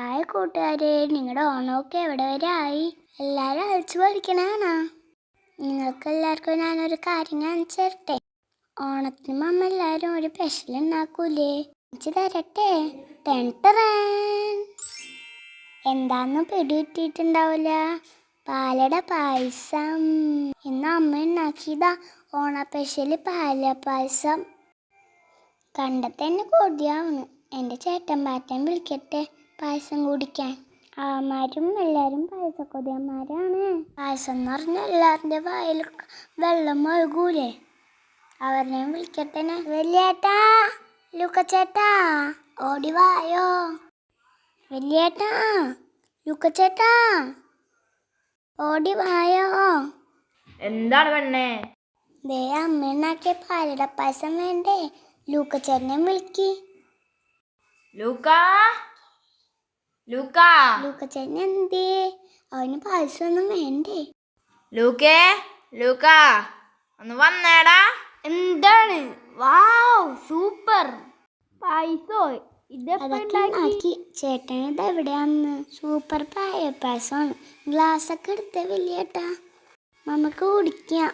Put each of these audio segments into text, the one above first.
ആയ കൂട്ടുകാരെ, നിങ്ങളുടെ ഓണമൊക്കെ എവിടെ വരെ ആയി? എല്ലാവരും അഴിച്ചു പൊളിക്കണാണോ? നിങ്ങൾക്ക് എല്ലാവർക്കും ഞാനൊരു കാര്യം കാണിച്ചു തരട്ടെ. ഓണത്തിന് മമ്മ എല്ലാവരും ഒരു സ്പെഷ്യൽ ഉണ്ടാക്കൂലേ? കാണിച്ചു തരട്ടെ. എന്താന്ന് പിടികിട്ടിട്ടുണ്ടാവില്ല. പാലട പായസം. ഇന്ന് അമ്മ ഉണ്ടാക്കിയതാ ഓണ സ്പെഷ്യൽ പാലപ്പായസം. കണ്ടത്തന്നെ കൊതിയാവുന്നു. എൻ്റെ ചേട്ടൻ പാറ്റൻ വിളിക്കട്ടെ പായസം കുടിക്കാൻ. ആമാരും എല്ലാവരും പായസക്കൊതിയന്മാരാണ്. പായസം എന്ന് പറഞ്ഞാൽ എല്ലാവരുടെ വായിൽ വെള്ളം ഒഴുകൂലേ. അവരെയും വിളിക്കട്ടെ. വലിയേട്ടാ, ലൂക്കച്ചേട്ടാ, ഓടി വായോ. വലിയേട്ടാ, ലൂക്കച്ചേട്ടാ, ഓടി വായോ. എന്താണ് പെണ്ണേ? ദേ അമ്മ ഉണ്ടാക്കിയ പാലട പായസം വേണ്ടേ? ലൂക്കച്ചേട്ടനെ വിളിക്ക്. ലൂക്കച്ചേട്ടൻ എന്തേ? അവന് പായസം ഒന്നും വേണ്ടേ? ലൂക്കാ ഒന്ന് വന്നേടാ. എന്താണ്? വാവ്, സൂപ്പർ പായസോ. ഇതൊക്കെ ചേട്ടൻ ഇതെവിടെയാന്ന്? സൂപ്പർ പായസമാണ്. ഗ്ലാസ്സൊക്കെ എടുത്ത വലിയേട്ടാ, നമുക്ക് കുടിക്കാം.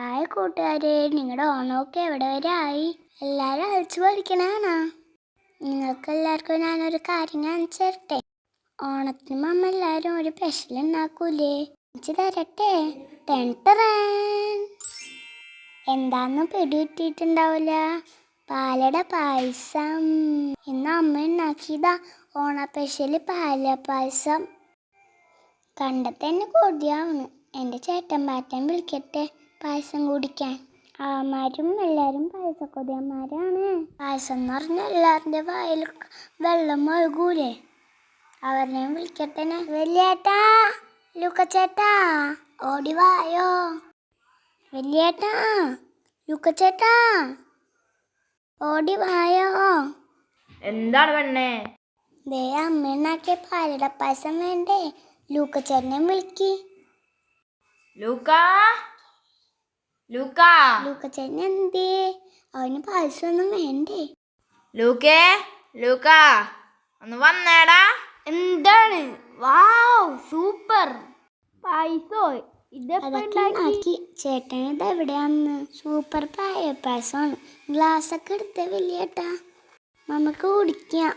ആയ കൂട്ടുകാരെ, നിങ്ങളുടെ ഓണമൊക്കെ എവിടെ വരെ ആയി? എല്ലാവരും അഴിച്ചു പൊളിക്കണാണോ? നിങ്ങൾക്ക് എല്ലാവർക്കും ഞാനൊരു കാര്യം കാണിച്ചു തരട്ടെ. ഓണത്തിന് മമ്മ എല്ലാവരും ഒരു സ്പെഷ്യൽ ഉണ്ടാക്കൂലേ? കാണിച്ചു തരട്ടെ. എന്താന്ന് പിടികിട്ടിട്ടുണ്ടാവില്ല. പാലട പായസം. ഇന്ന് അമ്മ ഉണ്ടാക്കിയതാ ഓണ സ്പെഷ്യൽ പാലപ്പായസം. കണ്ടത്തന്നെ കൊതിയാവുന്നു. എൻ്റെ ചേട്ടൻ പാറ്റൻ വിളിക്കട്ടെ പായസം കുടിക്കാൻ. ആമാരും എല്ലാവരും പായസക്കൊതിയന്മാരാണ്. പായസം എന്ന് പറഞ്ഞാൽ എല്ലാവരുടെ വായിൽ വെള്ളം ഒഴുകൂലേ. അവരെയും വിളിക്കട്ടെ. വലിയേട്ടാ, ലൂക്കച്ചേട്ടാ, ഓടി വായോ. വലിയേട്ടാ, ലൂക്കച്ചേട്ടാ, ഓടി വായോ. എന്താണ് പെണ്ണേ? ദേ അമ്മ ഉണ്ടാക്കിയ പാലട പായസം വേണ്ടേ? ലൂക്കച്ചേട്ടനെ വിളിക്ക്. ലൂക്കച്ചേട്ടൻ എന്തേ? അവന് പായസം ഒന്നും വേണ്ടേ? ലൂക്കാ ഒന്ന് വന്നേടാ. എന്താണ്? വാവ്, സൂപ്പർ പായസോ. ഇതൊക്കെ ചേട്ടൻ ഇതെവിടെയാന്ന്? സൂപ്പർ പായസമാണ്. ഗ്ലാസ്സൊക്കെ എടുത്ത വലിയേട്ടാ, നമുക്ക് കുടിക്കാം.